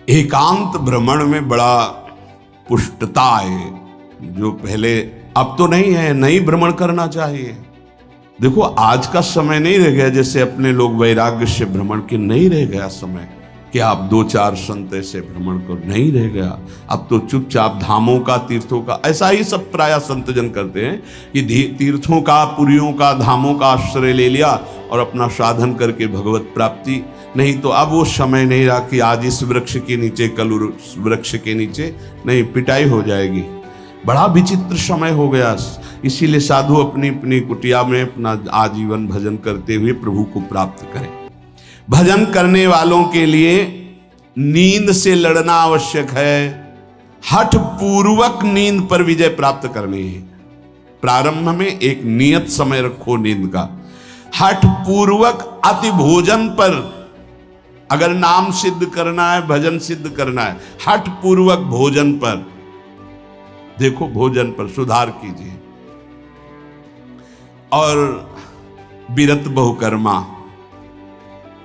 एकांत भ्रमण में बड़ा पुष्टता है, जो पहले अब तो नहीं है, नहीं भ्रमण करना चाहिए। देखो आज का समय नहीं रह गया जैसे अपने लोग वैराग्य से भ्रमण के, नहीं रह गया समय कि आप दो चार संत ऐसे भ्रमण करो, नहीं रह गया। अब तो चुपचाप धामों का, तीर्थों का, ऐसा ही सब प्राय संतजन करते हैं कि तीर्थों का, पुरियों का, धामों का आश्रय ले लिया और अपना साधन करके भगवत प्राप्ति। नहीं तो अब वो समय नहीं रहा कि आज इस वृक्ष के नीचे, कल उस वृक्ष के नीचे, नहीं, पिटाई हो जाएगी। बड़ा विचित्र समय हो गया। इसीलिए साधु अपनी अपनी कुटिया में अपना आजीवन भजन करते हुए प्रभु को प्राप्त करें। भजन करने वालों के लिए नींद से लड़ना आवश्यक है, हठ पूर्वक नींद पर विजय प्राप्त करनी है। प्रारंभ में एक नियत समय रखो नींद का, हठ पूर्वक अति भोजन पर, अगर नाम सिद्ध करना है, भजन सिद्ध करना है, हठ पूर्वक भोजन पर, देखो भोजन पर सुधार कीजिए। और विरत बहुकर्मा,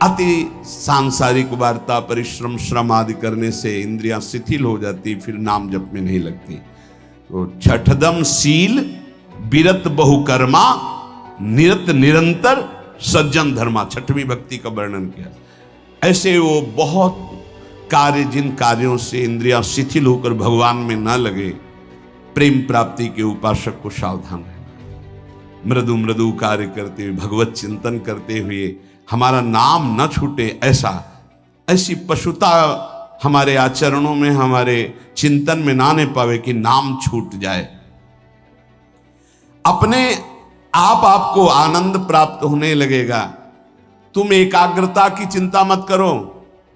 अति सांसारिक वार्ता, परिश्रम, श्रम आदि करने से इंद्रियां शिथिल हो जाती, फिर नाम जप में नहीं लगती। तो छठदम शील, विरत बहुकर्मा, निरत निरंतर, सज्जन धर्मा, छठवीं भक्ति का वर्णन किया। ऐसे वो बहुत कार्य, जिन कार्यों से इंद्रियां शिथिल होकर भगवान में न लगे, प्रेम प्राप्ति के उपासक को सावधान रहना। मृदु मृदु कार्य करते हुए, भगवत चिंतन करते हुए हमारा नाम न छूटे, ऐसी पशुता हमारे आचरणों में, हमारे चिंतन में ना आने पावे कि नाम छूट जाए। अपने आप आपको आनंद प्राप्त होने लगेगा। तुम एकाग्रता की चिंता मत करो,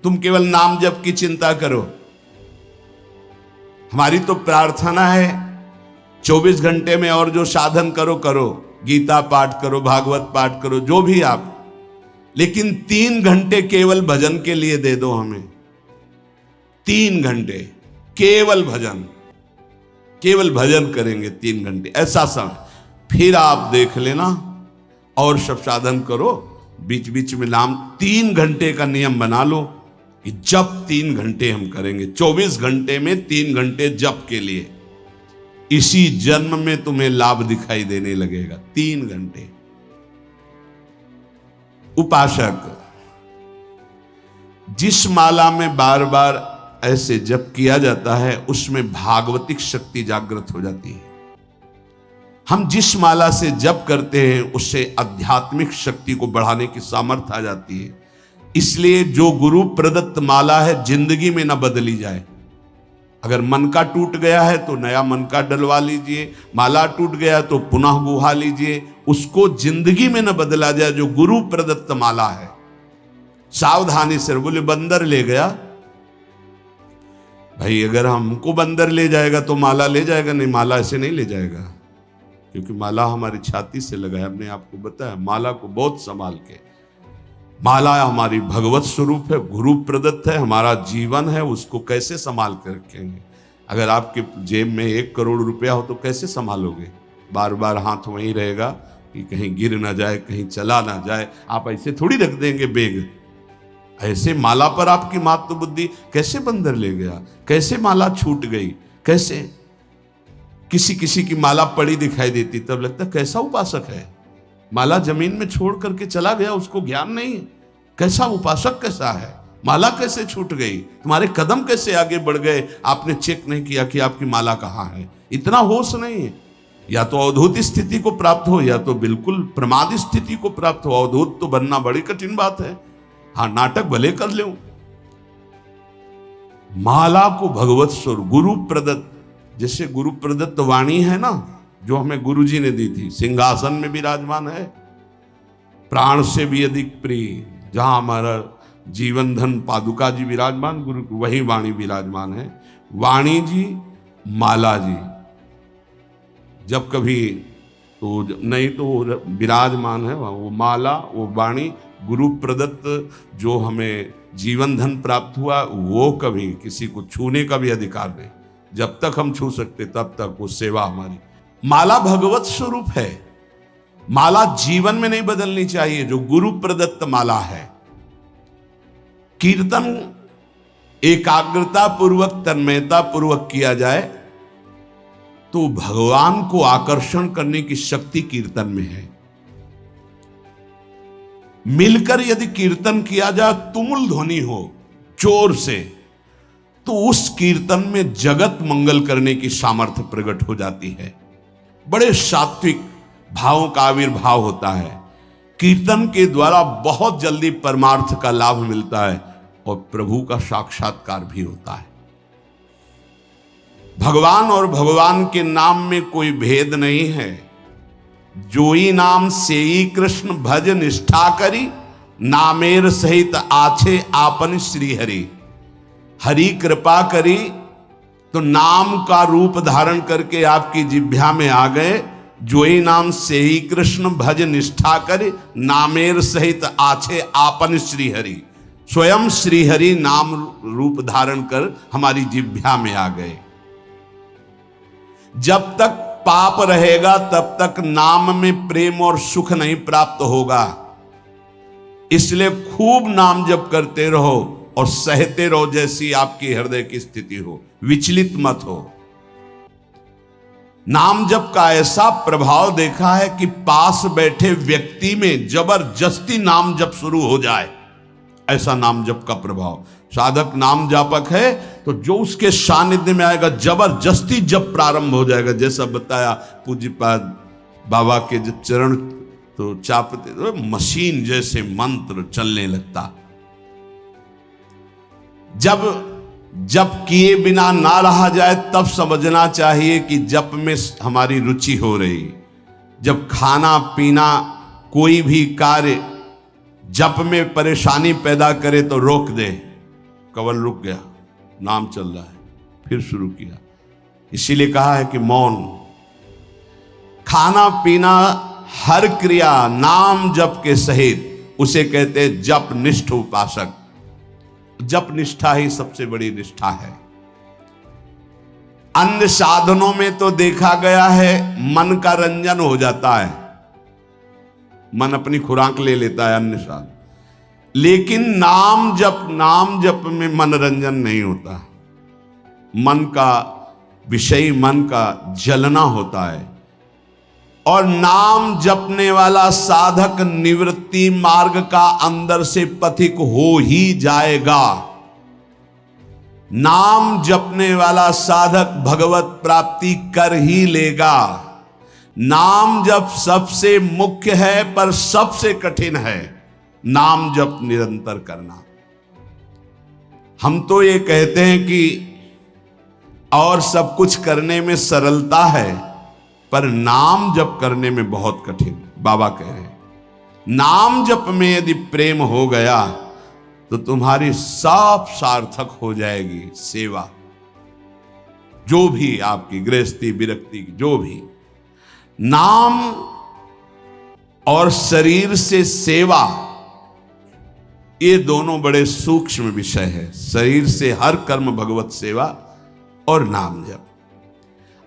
तुम केवल नाम जप की चिंता करो। हमारी तो प्रार्थना है 24 घंटे में और जो साधन करो करो, गीता पाठ करो, भागवत पाठ करो, जो भी आप, लेकिन 3 घंटे केवल भजन के लिए दे दो हमें। 3 घंटे केवल भजन, केवल भजन करेंगे 3 घंटे, ऐसा समय। फिर आप देख लेना और सब साधन करो, बीच बीच में नाम। 3 घंटे का नियम बना लो कि जप 3 घंटे हम करेंगे, 24 घंटे में 3 घंटे जप के लिए। इसी जन्म में तुम्हें लाभ दिखाई देने लगेगा। 3 घंटे। उपासक जिस माला में बार बार ऐसे जप किया जाता है, उसमें भागवतिक शक्ति जागृत हो जाती है। हम जिस माला से जप करते हैं, उससे आध्यात्मिक शक्ति को बढ़ाने की सामर्थ्य आ जाती है। इसलिए जो गुरु प्रदत्त माला है, जिंदगी में न बदली जाए। अगर मन का टूट गया है तो नया मन का डलवा लीजिए, माला टूट गया तो पुनः गुहा लीजिए, उसको जिंदगी में न बदला जाए। जो गुरु प्रदत्त माला है, सावधानी से। बोले बंदर ले गया, भाई अगर हमको बंदर ले जाएगा तो माला ले जाएगा? नहीं, माला ऐसे नहीं ले जाएगा, क्योंकि माला हमारी छाती से लगा है। हमने आपको बताया, माला को बहुत संभाल के। माला हमारी भगवत स्वरूप है, गुरु प्रदत्त है, हमारा जीवन है, उसको कैसे संभाल कर रखेंगे? अगर आपके जेब में 1 करोड़ रुपया हो तो कैसे संभालोगे? बार बार हाथ वहीं रहेगा कि कहीं गिर ना जाए, कहीं चला ना जाए। आप ऐसे थोड़ी रख देंगे बेग। ऐसे माला पर आपकी मातृ बुद्धि कैसे बंदर ले गया? कैसे माला छूट गई? कैसे? किसी किसी की माला पड़ी दिखाई देती, तब लगता कैसा उपासक है, माला जमीन में छोड़ करके चला गया, उसको ज्ञान नहीं। कैसा उपासक कैसा है? माला कैसे छूट गई? तुम्हारे कदम कैसे आगे बढ़ गए? आपने चेक नहीं किया कि आपकी माला कहाँ है। इतना होश नहीं है। या तो अवधूत स्थिति को प्राप्त हो, या तो बिल्कुल प्रमाद स्थिति को प्राप्त हो। अवधूत तो बनना बड़ी कठिन बात है। हाँ, नाटक भले कर लो। माला को भगवत स्वरूप, गुरु प्रदत्त, जैसे गुरु प्रदत्त वाणी है ना, जो हमें गुरुजी ने दी थी, सिंहासन में विराजमान है, प्राण से भी अधिक प्रिय। जहां हमारा जीवन धन पादुका जी विराजमान, गुरु वही वाणी विराजमान है। वाणी जी, माला जी, जब कभी तो नहीं तो विराजमान है वो माला, वो वाणी, गुरु प्रदत्त जो हमें जीवन धन प्राप्त हुआ, वो कभी किसी को छूने का भी अधिकार नहीं। जब तक हम छू सकते तब तक वो सेवा हमारी। माला भगवत स्वरूप है। माला जीवन में नहीं बदलनी चाहिए, जो गुरु प्रदत्त माला है। कीर्तन एकाग्रता पूर्वक, तन्मयता पूर्वक किया जाए तो भगवान को आकर्षण करने की शक्ति कीर्तन में है। मिलकर यदि कीर्तन किया जाए, तुमुल ध्वनि हो जोर से, तो उस कीर्तन में जगत मंगल करने की सामर्थ्य प्रकट हो जाती है। बड़े सात्विक भावों का आविर्भाव होता है। कीर्तन के द्वारा बहुत जल्दी परमार्थ का लाभ मिलता है और प्रभु का साक्षात्कार भी होता है। भगवान और भगवान के नाम में कोई भेद नहीं है। जोई नाम सेई कृष्ण भज निष्ठा करी, नामेर सहित आछे आपन श्री हरि। हरि कृपा करी तो नाम का रूप धारण करके आपकी जिह्वा में आ गए। जोई नाम सेई कृष्ण भज निष्ठा करी, नामेर सहित आछे आपन श्री हरि। स्वयं श्री हरि नाम रूप धारण कर हमारी जिह्वा में आ गए। जब तक पाप रहेगा तब तक नाम में प्रेम और सुख नहीं प्राप्त होगा। इसलिए खूब नाम जप करते रहो और सहते रहो, जैसी आपकी हृदय की स्थिति हो, विचलित मत हो। नाम जप का ऐसा प्रभाव देखा है कि पास बैठे व्यक्ति में जबरदस्ती नाम जप शुरू हो जाए, ऐसा नाम जप का प्रभाव। साधक नाम जापक है तो जो उसके सानिध्य में आएगा जबरदस्ती जब प्रारंभ हो जाएगा। जैसा बताया पूज्यपाद बाबा के जब चरण तो चापते तो मशीन जैसे मंत्र चलने लगता। जब किए बिना ना रहा जाए तब समझना चाहिए कि जप में हमारी रुचि हो रही। जब खाना पीना कोई भी कार्य जप में परेशानी पैदा करे तो रोक दे। कवल रुक गया, नाम चल रहा है, फिर शुरू किया। इसीलिए कहा है कि मौन। खाना पीना हर क्रिया नाम जप के सहित, उसे कहते हैं जप निष्ठ उपासक। जप निष्ठा ही सबसे बड़ी निष्ठा है। अन्य साधनों में तो देखा गया है मन का रंजन हो जाता है, मन अपनी खुराक ले लेता है अन्य साधन। लेकिन नाम जप में मनोरंजन नहीं होता। मन का विषय, मन का जलना होता है। और नाम जपने वाला साधक निवृत्ति मार्ग का अंदर से पथिक हो ही जाएगा। नाम जपने वाला साधक भगवत प्राप्ति कर ही लेगा। नाम जप सबसे मुख्य है पर सबसे कठिन है नाम जप निरंतर करना। हम तो ये कहते हैं कि और सब कुछ करने में सरलता है, पर नाम जप करने में बहुत कठिन। बाबा कह रहे हैं नाम जप में यदि प्रेम हो गया तो तुम्हारी सब सार्थक हो जाएगी सेवा, जो भी आपकी गृहस्थी विरक्ति जो भी। नाम और शरीर से सेवा, ये दोनों बड़े सूक्ष्म विषय है। शरीर से हर कर्म भगवत सेवा और नाम जप।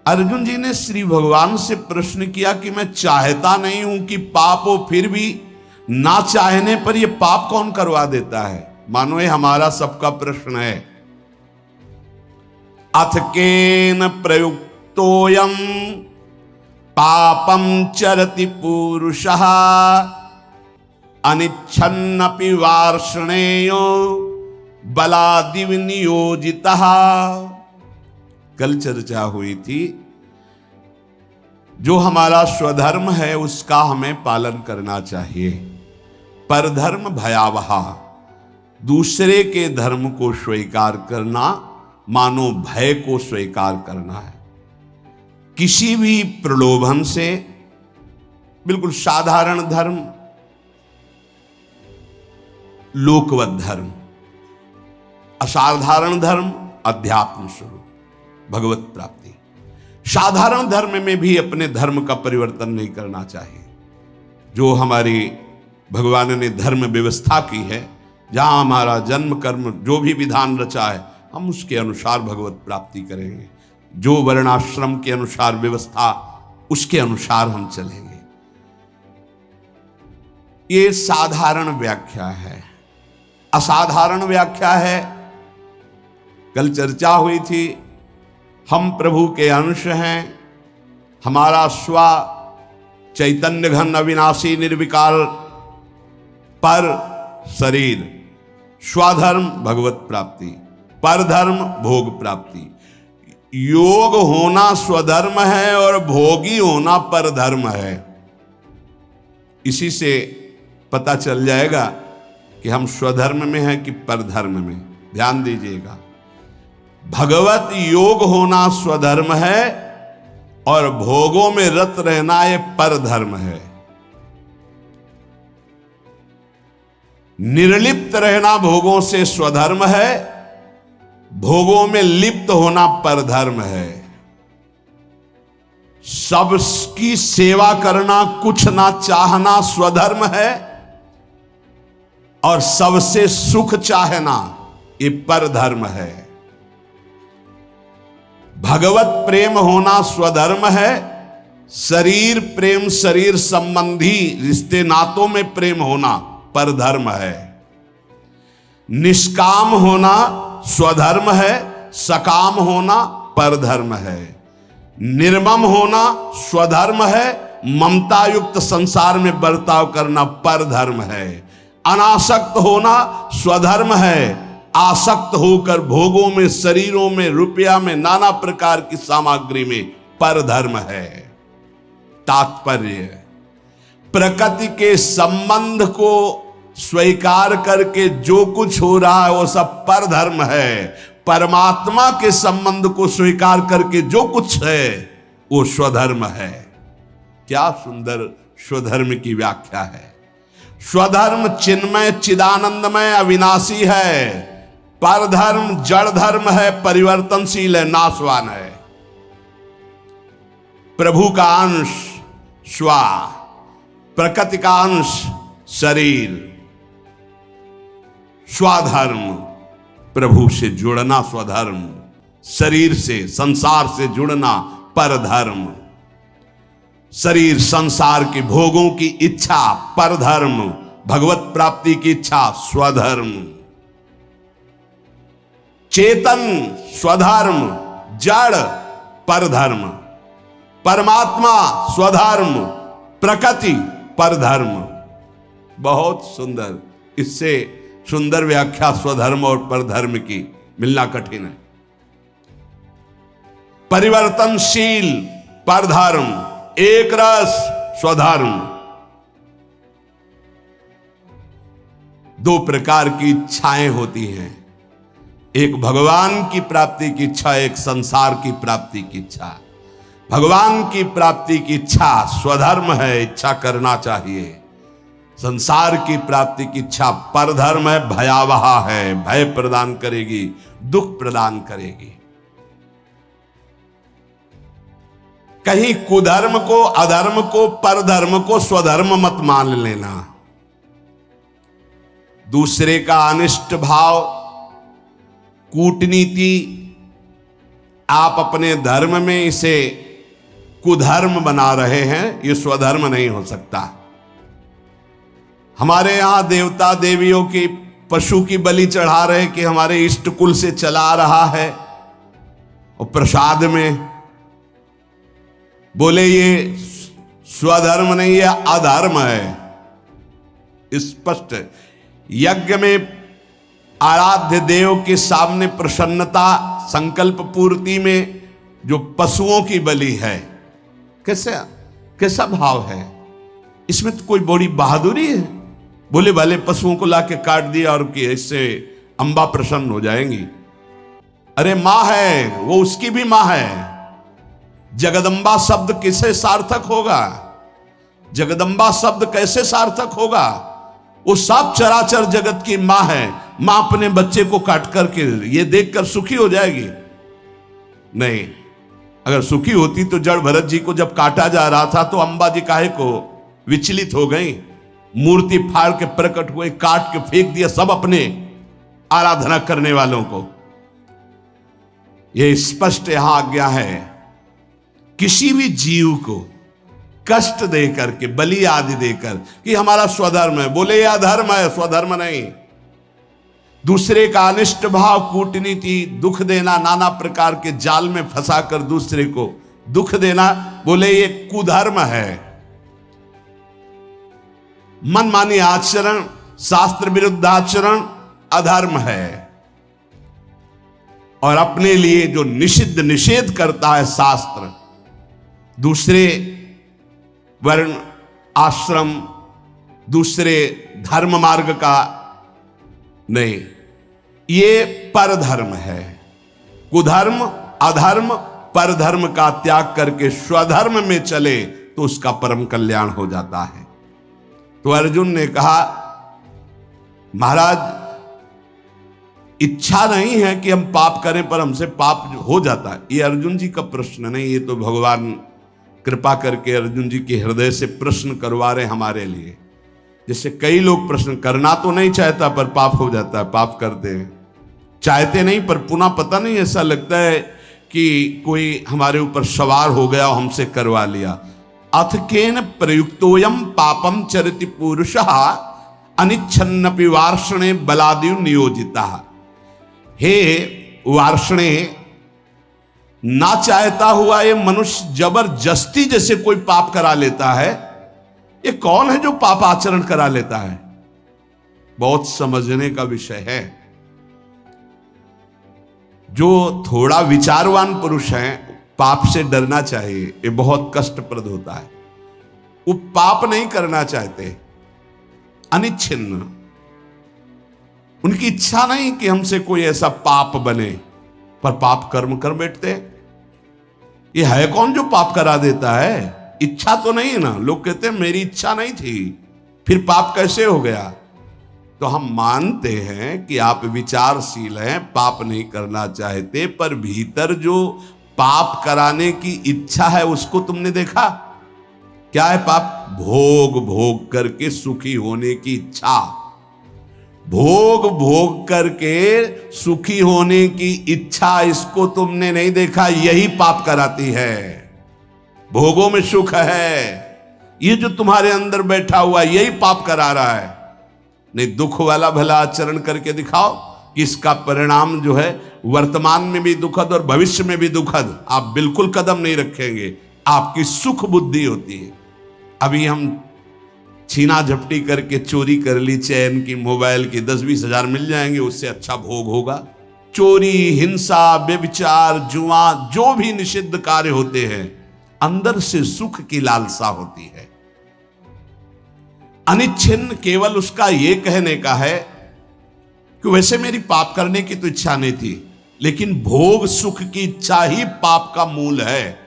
अर्जुन जी ने श्री भगवान से प्रश्न किया कि मैं चाहता नहीं हूं कि पाप हो, फिर भी ना चाहने पर यह पाप कौन करवा देता है? मानो ये हमारा सबका प्रश्न है। अथ केन प्रयुक्तोयम पापम चरति पुरुषः अनिच्छन्नपि वार्ष्णेयो बलादिव नियोजितः। कल चर्चा हुई थी, जो हमारा स्वधर्म है उसका हमें पालन करना चाहिए। परधर्म भयावह, दूसरे के धर्म को स्वीकार करना मानो भय को स्वीकार करना है। किसी भी प्रलोभन से, बिल्कुल साधारण धर्म, लोकवत धर्म, असाधारण धर्म, अध्यात्म स्वरूप, भगवत प्राप्ति। साधारण धर्म में भी अपने धर्म का परिवर्तन नहीं करना चाहिए। जो हमारी भगवान ने धर्म व्यवस्था की है, जहां हमारा जन्म कर्म जो भी विधान रचा है, हम उसके अनुसार भगवत प्राप्ति करेंगे। जो वर्णाश्रम के अनुसार व्यवस्था, उसके अनुसार हम चलेंगे। ये साधारण व्याख्या है। असाधारण व्याख्या है कल चर्चा हुई थी, हम प्रभु के अंश हैं, हमारा स्व चैतन्य घन अविनाशी निर्विकार पर शरीर, स्वधर्म भगवत प्राप्ति, परधर्म भोग प्राप्ति। योग होना स्वधर्म है और भोगी होना परधर्म है। इसी से पता चल जाएगा कि हम स्वधर्म में हैं कि परधर्म में। ध्यान दीजिएगा, भगवत योग होना स्वधर्म है और भोगों में रत रहना ये परधर्म है। निर्लिप्त रहना भोगों से स्वधर्म है, भोगों में लिप्त होना परधर्म है। सबकी सेवा करना, कुछ ना चाहना स्वधर्म है और सबसे सुख चाहना ये परधर्म है। भगवत प्रेम होना स्वधर्म है, शरीर प्रेम, शरीर संबंधी रिश्ते नातों में प्रेम होना परधर्म है। निष्काम होना स्वधर्म है, सकाम होना परधर्म है। निर्मम होना स्वधर्म है, ममता युक्त संसार में बर्ताव करना परधर्म है। अनासक्त होना स्वधर्म है, आसक्त होकर भोगों में, शरीरों में, रुपया में, नाना प्रकार की सामग्री में परधर्म है। तात्पर्य, प्रकृति के संबंध को स्वीकार करके जो कुछ हो रहा है वो सब परधर्म है। परमात्मा के संबंध को स्वीकार करके जो कुछ है वो स्वधर्म है। क्या सुंदर स्वधर्म की व्याख्या है। स्वधर्म चिन्मय, चिदानंदमय, अविनाशी है। परधर्म जड़ धर्म है, परिवर्तनशील है, नाशवान है। प्रभु का अंश स्व, प्रकृति का अंश शरीर। स्वधर्म प्रभु से जुड़ना स्वधर्म, शरीर से, संसार से जुड़ना परधर्म। शरीर संसार के भोगों की इच्छा परधर्म, भगवत प्राप्ति की इच्छा स्वधर्म। चेतन स्वधर्म, जड़ परधर्म, परमात्मा स्वधर्म, प्रकृति परधर्म। बहुत सुंदर, इससे सुंदर व्याख्या स्वधर्म और परधर्म की मिलना कठिन है। परिवर्तनशील परधर्म, एक रस स्वधर्म। दो प्रकार की इच्छाएं होती हैं, एक भगवान की प्राप्ति की इच्छा, एक संसार की प्राप्ति की इच्छा। भगवान की प्राप्ति की इच्छा स्वधर्म है, इच्छा करना चाहिए। संसार की प्राप्ति की इच्छा परधर्म है, भयावह है, भय प्रदान करेगी, दुख प्रदान करेगी। कहीं कुधर्म को, अधर्म को, परधर्म को स्वधर्म मत मान लेना। दूसरे का अनिष्ट भाव, कूटनीति आप अपने धर्म में इसे कुधर्म बना रहे हैं, ये स्वधर्म नहीं हो सकता। हमारे यहां देवता देवियों की, पशु की बलि चढ़ा रहे कि हमारे इष्ट कुल से चला आ रहा है, और प्रसाद में बोले ये स्वधर्म नहीं है, अधर्म है। स्पष्ट यज्ञ में आराध्य देव के सामने प्रसन्नता, संकल्प पूर्ति में जो पशुओं की बलि है, कैसा भाव है इसमें? तो कोई बड़ी बहादुरी है? बोले भले पशुओं को लाके काट दिया और कि इससे अंबा प्रसन्न हो जाएंगी। अरे मां है वो, उसकी भी मां है। जगदंबा शब्द किसे सार्थक होगा? जगदंबा शब्द कैसे सार्थक होगा? वो सब चराचर जगत की मां है। मां अपने बच्चे को काट करके ये देखकर सुखी हो जाएगी? नहीं। अगर सुखी होती तो जड़ भरत जी को जब काटा जा रहा था तो अंबा जी काहे को विचलित हो गई? मूर्ति फाड़ के प्रकट हुए, काट के फेंक दिया सब अपने आराधना करने वालों को। यह स्पष्ट यहां आज्ञा है, किसी भी जीव को कष्ट देकर के, बलि आदि देकर कि हमारा स्वधर्म है, बोले यह अधर्म है, स्वधर्म नहीं। दूसरे का अनिष्ट भाव, कूटनीति, दुख देना, नाना प्रकार के जाल में फंसाकर दूसरे को दुख देना, बोले ये कुधर्म है। मनमानी आचरण, शास्त्र विरुद्ध आचरण अधर्म है। और अपने लिए जो निषिद्ध निषेध करता है शास्त्र, दूसरे वर्ण आश्रम, दूसरे धर्म मार्ग का नहीं, ये परधर्म है। कुधर्म, अधर्म, परधर्म का त्याग करके स्वधर्म में चले तो उसका परम कल्याण हो जाता है। तो अर्जुन ने कहा, महाराज इच्छा नहीं है कि हम पाप करें, पर हमसे पाप हो जाता है। ये अर्जुन जी का प्रश्न नहीं, ये तो भगवान कृपा करके अर्जुन जी के हृदय से प्रश्न करवा रहे हमारे लिए। जैसे कई लोग प्रश्न करना तो नहीं चाहता पर पाप हो जाता है, पाप करते हैं। चाहते नहीं पर पुनः पता नहीं, ऐसा लगता है कि कोई हमारे ऊपर सवार हो गया और हमसे करवा लिया। अथ केन प्रयुक्तोयम पापम चरति पुरुषः अनिच्छन्नपि वार्षणे बलादिव नियोजिता। हे वार्षणे, ना चाहता हुआ ये मनुष्य जबरदस्ती जैसे कोई पाप करा लेता है। ये कौन है जो पाप आचरण करा लेता है? बहुत समझने का विषय है। जो थोड़ा विचारवान पुरुष है, पाप से डरना चाहिए, ये बहुत कष्टप्रद होता है। वो पाप नहीं करना चाहते, अनिच्छिन्न, उनकी इच्छा नहीं कि हमसे कोई ऐसा पाप बने, पर पाप कर्म कर बैठते। ये है कौन जो पाप करा देता है? इच्छा तो नहीं है ना। लोग कहते हैं मेरी इच्छा नहीं थी, फिर पाप कैसे हो गया? तो हम मानते हैं कि आप विचारशील हैं, पाप नहीं करना चाहते, पर भीतर जो पाप कराने की इच्छा है उसको तुमने देखा? क्या है पाप? भोग भोग करके सुखी होने की इच्छा। भोग भोग करके सुखी होने की इच्छा, इसको तुमने नहीं देखा? यही पाप कराती है। भोगों में सुख है, ये जो तुम्हारे अंदर बैठा हुआ यही पाप करा रहा है। नहीं, दुख वाला भला आचरण करके दिखाओ कि इसका परिणाम जो है वर्तमान में भी दुखद और भविष्य में भी दुखद, आप बिल्कुल कदम नहीं रखेंगे। आपकी सुख बुद्धि होती है। अभी हम छीना झपटी करके चोरी कर ली चैन की, मोबाइल की, 10-20 हजार मिल जाएंगे, उससे अच्छा भोग होगा। चोरी, हिंसा, व्यभिचार, जुआ, जो भी निषिद्ध कार्य होते हैं, अंदर से सुख की लालसा होती है। अनिच्छिन्न केवल उसका यह कहने का है कि वैसे मेरी पाप करने की तो इच्छा नहीं थी, लेकिन भोग सुख की इच्छा ही पाप का मूल है।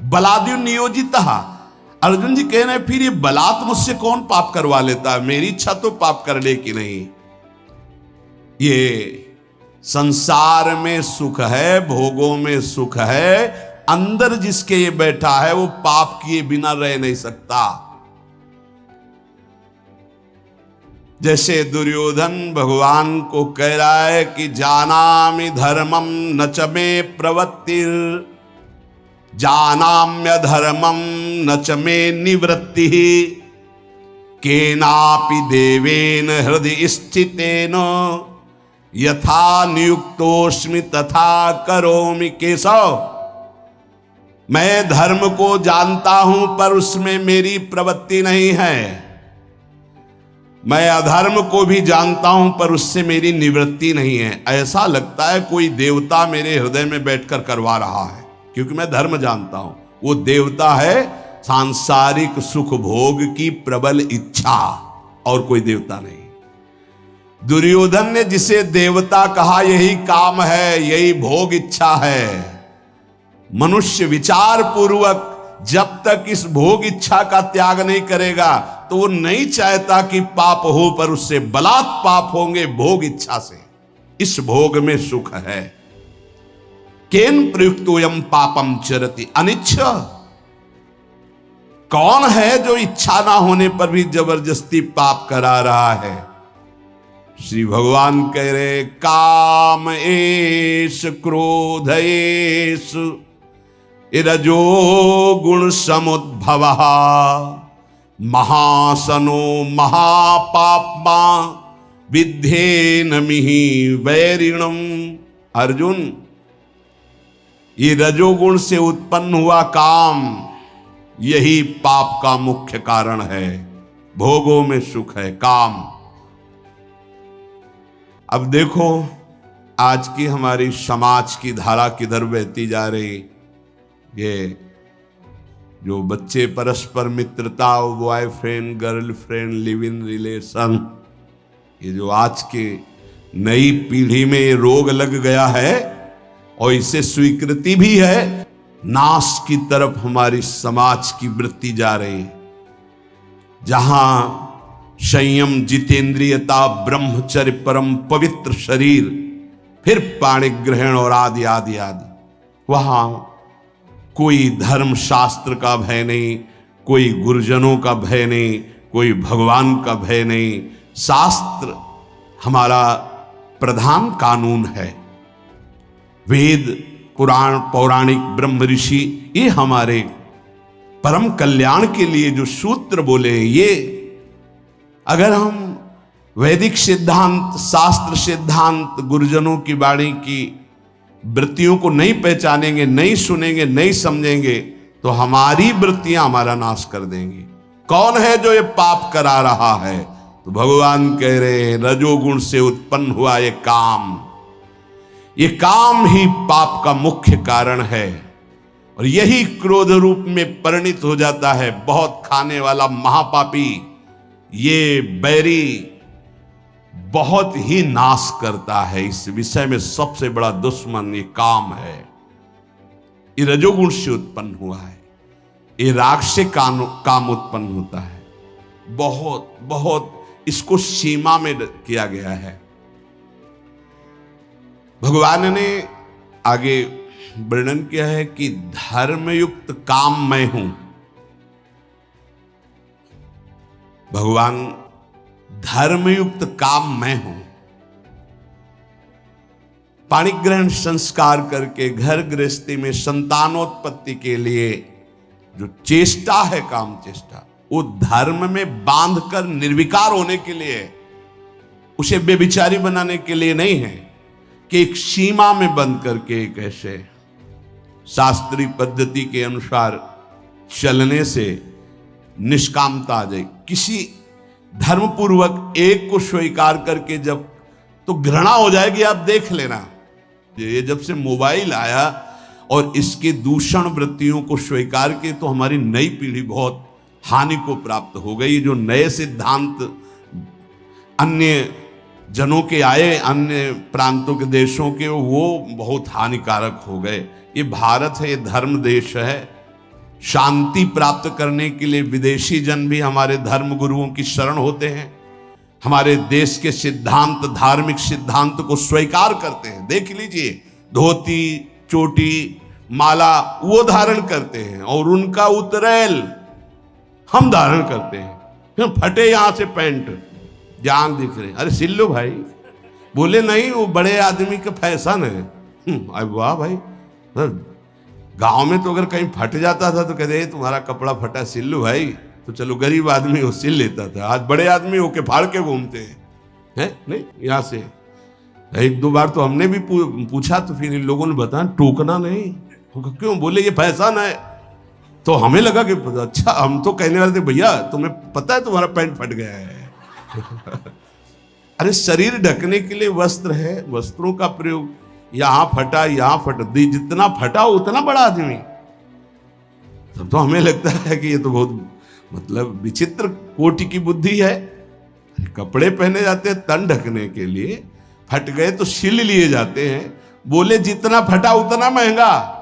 बलादि नियोजिता। अर्जुन जी कह रहे हैं फिर ये बलात् मुझसे कौन पाप करवा लेता है? मेरी इच्छा तो पाप करने की नहीं। ये संसार में सुख है, भोगों में सुख है, अंदर जिसके ये बैठा है वो पाप किए बिना रह नहीं सकता। जैसे दुर्योधन भगवान को कह रहा है कि जानामि धर्मम न च मे प्रवृत्तिर, जानाम्य धर्मम न च मे निवृत्ति, केनापि देवेन हृदय स्थितेन यथा नियुक्तोस्मि तथा करोमि। केशव, मैं धर्म को जानता हूं पर उसमें मेरी प्रवृत्ति नहीं है। मैं अधर्म को भी जानता हूं पर उससे मेरी निवृत्ति नहीं है। ऐसा लगता है कोई देवता मेरे हृदय में बैठकर करवा रहा है, क्योंकि मैं धर्म जानता हूं। वो देवता है सांसारिक सुख भोग की प्रबल इच्छा, और कोई देवता नहीं। दुर्योधन ने जिसे देवता कहा यही काम है, यही भोग इच्छा है। मनुष्य विचार पूर्वक जब तक इस भोग इच्छा का त्याग नहीं करेगा तो वो नहीं चाहता कि पाप हो, पर उससे बलात् पाप होंगे भोग इच्छा से। इस भोग में सुख है। केन प्रयुक्तोयम पापम चरति अनिच्छ। कौन है जो इच्छा ना होने पर भी जबरदस्ती पाप करा रहा है? श्री भगवान कह रहे काम एष क्रोध एष रजो गुण समुद्भवः महासनो महापाप्मा विद्धेन मिहि वैरिणम। अर्जुन, ये रजोगुण से उत्पन्न हुआ काम, यही पाप का मुख्य कारण है। भोगों में सुख है, काम। अब देखो आज की हमारी समाज की धारा किधर बहती जा रही। ये जो बच्चे परस्पर मित्रता, boyfriend girlfriend, live in relation, ये जो आज के नई पीढ़ी में ये रोग लग गया है और इसे स्वीकृति भी है, नाश की तरफ हमारी समाज की वृत्ति जा रही है। जहां संयम, जितेंद्रियता, ब्रह्मचर्य, परम पवित्र शरीर, फिर पाणि ग्रहण और आदि आदि आदि, वहां कोई धर्म शास्त्र का भय नहीं, कोई गुरुजनों का भय नहीं, कोई भगवान का भय नहीं। शास्त्र हमारा प्रधान कानून है। वेद, पुराण, पौराणिक, ब्रह्म ऋषि, ये हमारे परम कल्याण के लिए जो सूत्र बोले, ये अगर हम वैदिक सिद्धांत, शास्त्र सिद्धांत, गुरुजनों की वाणी की वृत्तियों को नहीं पहचानेंगे, नहीं सुनेंगे, नहीं समझेंगे, तो हमारी वृत्तियां हमारा नाश कर देंगी। कौन है जो ये पाप करा रहा है? तो भगवान कह रहे हैं, रजोगुण से उत्पन्न हुआ ये काम, ये काम ही पाप का मुख्य कारण है। और यही क्रोध रूप में परिणित हो जाता है। बहुत खाने वाला महापापी, ये बैरी बहुत ही नाश करता है। इस विषय में सबसे बड़ा दुश्मन ये काम है। ये रजोगुण से उत्पन्न हुआ है। ये राग से काम उत्पन्न होता है। बहुत बहुत इसको सीमा में किया गया है। भगवान ने आगे वर्णन किया है कि धर्मयुक्त काम मैं हूं। भगवान धर्मयुक्त काम मैं हूं। पाणिग्रहण संस्कार करके घर गृहस्थी में संतानोत्पत्ति के लिए जो चेष्टा है, काम चेष्टा, वो धर्म में बांधकर निर्विकार होने के लिए, उसे बेविचारी बनाने के लिए नहीं है कि एक सीमा में बंद करके एक ऐसे शास्त्रीय पद्धति के अनुसार चलने से निष्कामता आ जाए। किसी धर्मपूर्वक एक को स्वीकार करके जब तो घृणा हो जाएगी। आप देख लेना, ये जब से मोबाइल आया और इसके दूषण वृत्तियों को स्वीकार के, तो हमारी नई पीढ़ी बहुत हानि को प्राप्त हो गई। जो नए सिद्धांत अन्य जनों के आए, अन्य प्रांतों के देशों के, वो बहुत हानिकारक हो गए। ये भारत है, ये धर्म देश है। शांति प्राप्त करने के लिए विदेशी जन भी हमारे धर्म गुरुओं की शरण होते हैं। हमारे देश के सिद्धांत, धार्मिक सिद्धांत को स्वीकार करते हैं। देख लीजिए, धोती, चोटी, माला वो धारण करते हैं और उनका उतरैल हम धारण करते हैं। फटे यहां से पैंट, जांग दिख रहे, अरे सिल लो भाई। बोले नहीं, वो बड़े आदमी का फैशन है। अरे वाह भाई, गांव में तो अगर कहीं फट जाता था तो कहते तुम्हारा कपड़ा फटा, सिल लो भाई। तो चलो गरीब आदमी वो सिल लेता था। आज बड़े आदमी होके फाड़ के घूमते हैं, नहीं यहाँ से। एक दो बार तो हमने भी पूछा, तो फिर इन लोगों ने बताया टोकना नहीं। क्यों? बोले ये फैशन है। तो हमें लगा कि अच्छा, हम तो कहने वाले थे भैया तुम्हें पता है तुम्हारा पैंट फट गया है। अरे शरीर ढकने के लिए वस्त्र है, वस्त्रों का प्रयोग। यहां फटा, यहां फट, जितना फटा उतना बड़ा आदमी। तब तो हमें लगता है कि ये तो बहुत मतलब विचित्र कोटि की बुद्धि है। कपड़े पहने जाते हैं तन ढकने के लिए, फट गए तो सिल लिए जाते हैं। बोले जितना फटा उतना महंगा।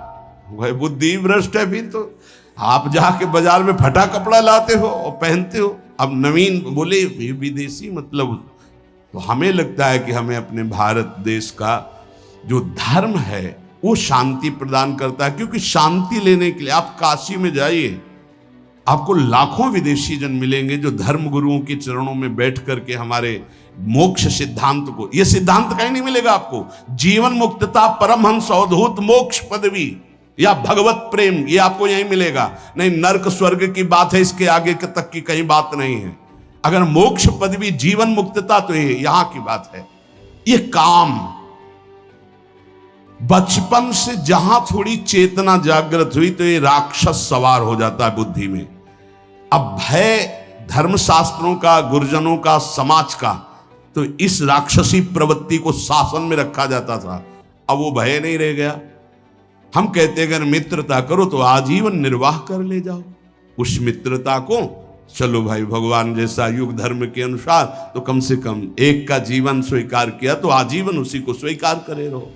वह बुद्धि भ्रष्ट है। फिर तो आप जाके बाजार में फटा कपड़ा लाते हो और पहनते हो। अब नवीन बोले विदेशी, मतलब तो हमें लगता है कि हमें अपने भारत देश का जो धर्म है वो शांति प्रदान करता है। क्योंकि शांति लेने के लिए आप काशी में जाइए, आपको लाखों विदेशी जन मिलेंगे जो धर्म गुरुओं के चरणों में बैठ करके हमारे मोक्ष सिद्धांत को, ये सिद्धांत कहीं नहीं मिलेगा आपको। जीवन मुक्तता, परमहंस अवधूत मोक्ष पदवी या भगवत प्रेम, ये आपको यहीं मिलेगा। नहीं, नर्क स्वर्ग की बात है, इसके आगे तक की कहीं बात नहीं है। अगर मोक्ष पदवी जीवन मुक्तता तो ये यहां की बात है। ये काम बचपन से जहां थोड़ी चेतना जागृत हुई तो ये राक्षस सवार हो जाता है बुद्धि में। अब भय धर्मशास्त्रों का, गुरुजनों का, समाज का, तो इस राक्षसी प्रवृत्ति को शासन में रखा जाता था। अब वो भय नहीं रह गया। हम कहते अगर मित्रता करो तो आजीवन निर्वाह कर ले जाओ। उस मित्रता को चलो भाई भगवान जैसा युग धर्म के अनुसार तो कम से कम एक का जीवन स्वीकार किया तो आजीवन उसी को स्वीकार करे रहो।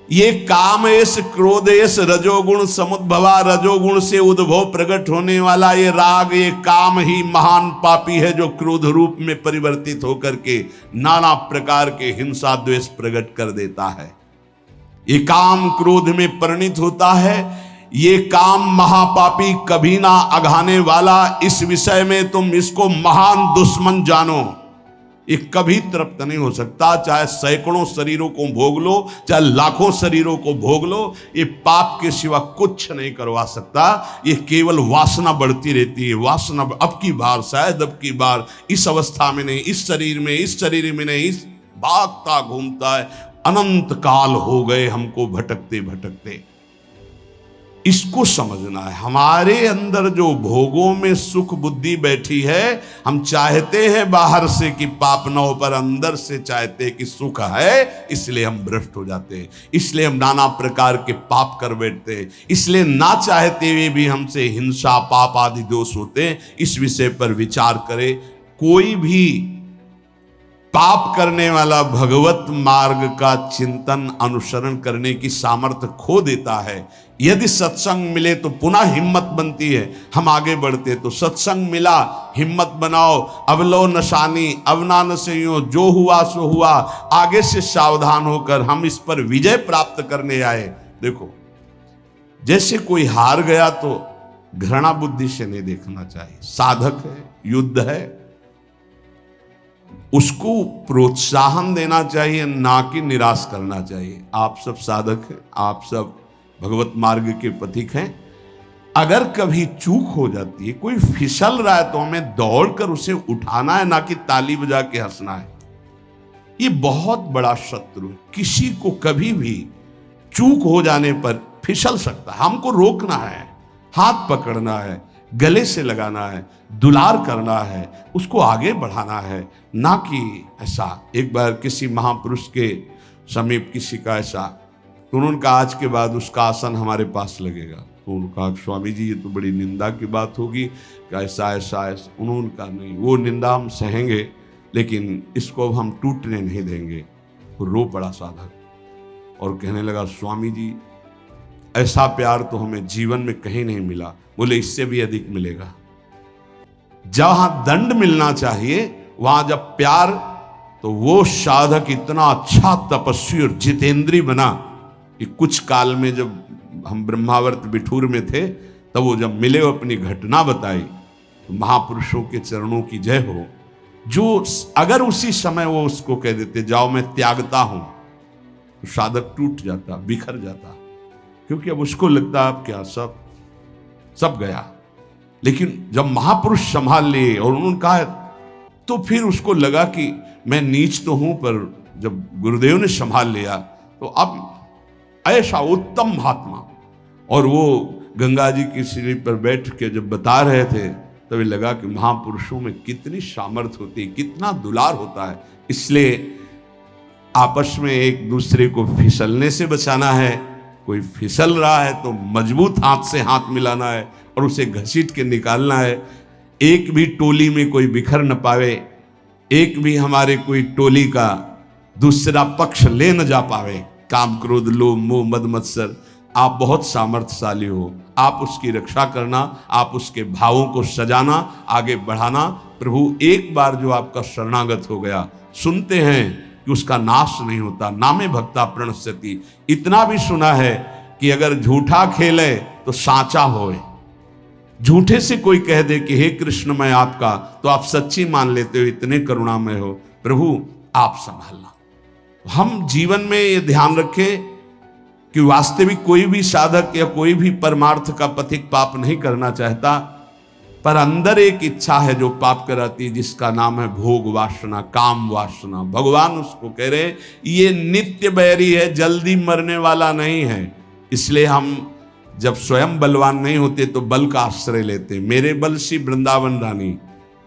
ये काम एस क्रोध एस रजोगुण समुद्भवा, रजोगुण से उद्भव प्रकट होने वाला ये राग, ये काम ही महान पापी है जो क्रोध रूप में परिवर्तित होकर के नाना प्रकार के हिंसा द्वेष प्रकट कर देता है। ये काम क्रोध में परिणित होता है। ये काम महापापी कभी ना अघाने वाला, इस विषय में तुम इसको महान दुश्मन जानो। ये कभी तृप्त नहीं हो सकता, चाहे सैकड़ों शरीरों को भोग लो, चाहे लाखों शरीरों को भोग लो, ये पाप के सिवा कुछ नहीं करवा सकता। ये केवल वासना बढ़ती रहती है। वासना अब की बार शायद, अब की बार इस अवस्था में नहीं, इस शरीर में, इस शरीर में नहीं, इस भागता घूमता है। अनंत काल हो गए हमको भटकते भटकते। इसको समझना है। हमारे अंदर जो भोगों में सुख बुद्धि बैठी है, हम चाहते हैं बाहर से कि पाप न हो, पर अंदर से चाहते हैं कि सुख है, इसलिए हम भ्रष्ट हो जाते हैं। इसलिए हम नाना प्रकार के पाप कर बैठते हैं। इसलिए ना चाहते हुए भी हमसे हिंसा पाप आदि दोष होते हैं। इस विषय पर विचार करें। कोई भी पाप करने वाला भगवत मार्ग का चिंतन अनुसरण करने की सामर्थ्य खो देता है। यदि सत्संग मिले तो पुनः हिम्मत बनती है, हम आगे बढ़ते। तो सत्संग मिला, हिम्मत बनाओ, अब लो नशानी, अब ना नशेयो, जो हुआ सो हुआ, आगे से सावधान होकर हम इस पर विजय प्राप्त करने आए। देखो, जैसे कोई हार गया तो घृणा बुद्धि से नहीं देखना चाहिए। साधक है, युद्ध है, उसको प्रोत्साहन देना चाहिए, ना कि निराश करना चाहिए। आप सब साधक हैं, आप सब भगवत मार्ग के पथिक हैं। अगर कभी चूक हो जाती है, कोई फिसल रहा है, तो हमें दौड़कर उसे उठाना है, ना कि ताली बजा के हंसना है। ये बहुत बड़ा शत्रु है। किसी को कभी भी चूक हो जाने पर फिसल सकता है। हमको रोकना है, हाथ पकड़ना है, गले से लगाना है, दुलार करना है, उसको आगे बढ़ाना है, ना कि ऐसा। एक बार किसी महापुरुष के समीप किसी का ऐसा, तो उन्होंने कहा आज के बाद उसका आसन हमारे पास लगेगा। तो उन्होंने कहा स्वामी जी ये तो बड़ी निंदा की बात होगी, ऐसा ऐसा ऐसा। उन्होंने कहा नहीं, वो निंदा हम सहेंगे, लेकिन इसको हम टूटने नहीं देंगे। वो रो पड़ा साधक और कहने लगा स्वामी जी ऐसा प्यार तो हमें जीवन में कहीं नहीं मिला। बोले इससे भी अधिक मिलेगा। जहां दंड मिलना चाहिए वहां जब प्यार, तो वो साधक इतना अच्छा तपस्वी और जितेंद्री बना कि कुछ काल में जब हम ब्रह्मावर्त बिठूर में थे, तब वो जब मिले, वो अपनी घटना बताई। तो महापुरुषों के चरणों की जय हो। जो अगर उसी समय वो उसको कह देते जाओ मैं त्यागता हूं, तो साधक टूट जाता, बिखर जाता, क्योंकि अब उसको लगता अब क्या सब गया। लेकिन जब महापुरुष संभाल लिए और उन्होंने कहा, तो फिर उसको लगा कि मैं नीच तो हूं, पर जब गुरुदेव ने संभाल लिया तो अब ऐसा उत्तम महात्मा। और वो गंगा जी की सीढ़ी पर बैठ के जब बता रहे थे, तभी लगा कि महापुरुषों में कितनी सामर्थ्य होती है, कितना दुलार होता है। इसलिए आपस में एक दूसरे को फिसलने से बचाना है। कोई फिसल रहा है तो मजबूत हाथ से हाथ मिलाना है और उसे घसीट के निकालना है। एक भी टोली में कोई बिखर न पावे, एक भी हमारे कोई टोली का दूसरा पक्ष ले न जा पावे। काम क्रोध लोभ मोह मद मत्सर, आप बहुत सामर्थ्यशाली हो, आप उसकी रक्षा करना, आप उसके भावों को सजाना, आगे बढ़ाना। प्रभु एक बार जो आपका शरणागत हो गया, सुनते हैं कि उसका नाश नहीं होता, नामे भक्ता प्रणश्यति। इतना भी सुना है कि अगर झूठा खेले तो साचा होए। झूठे से कोई कह दे कि हे कृष्ण मैं आपका, तो आप सच्ची मान लेते हो, इतने करुणामय हो। प्रभु आप संभालना। हम जीवन में ये ध्यान रखें कि वास्तविक कोई भी साधक या कोई भी परमार्थ का पथिक पाप नहीं करना चाहता। पर अंदर एक इच्छा है जो पाप कराती है, जिसका नाम है भोग वासना, काम वासना। भगवान उसको कह रहे ये नित्य बैरी है, जल्दी मरने वाला नहीं है। इसलिए हम जब स्वयं बलवान नहीं होते तो बल का आश्रय लेते। मेरे बल सी वृंदावन रानी,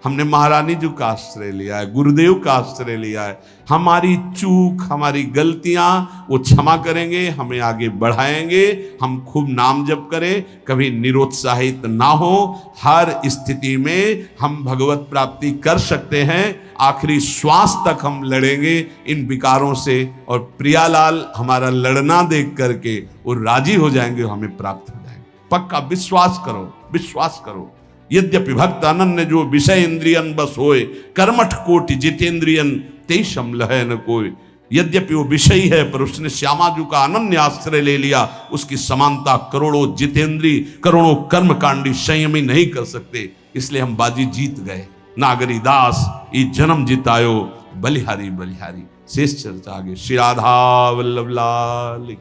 हमने महारानी जी का आश्रय लिया है, गुरुदेव का आश्रय लिया है। हमारी चूक, हमारी गलतियां वो क्षमा करेंगे, हमें आगे बढ़ाएंगे। हम खूब नाम जप करें, कभी निरुत्साहित ना हो। हर स्थिति में हम भगवत प्राप्ति कर सकते हैं। आखिरी श्वास तक हम लड़ेंगे इन विकारों से, और प्रियालाल हमारा लड़ना देख करके वो राजी हो जाएंगे, हमें प्राप्त हो जाएंगे। पक्का विश्वास करो, विश्वास करो। यद्यपि भक्त अनन्य जो विषय इंद्रियन बस होए, कर्मठ कोटि जितेंद्रियन तेषम लहै न कोय। यद्यपि वो विषयी है, पर उसने श्यामाजू का अनन्य आश्रय ले लिया। उसकी समानता करोड़ों जितेंद्री, करोड़ों कर्मकांडी संयमी नहीं कर सकते। इसलिए हम बाजी जीत गए। नागरी दास ई जन्म जितायो, बलिहारी बलिहारी। शेष चर्चा आगे। श्री राधा वल्लभ लाल।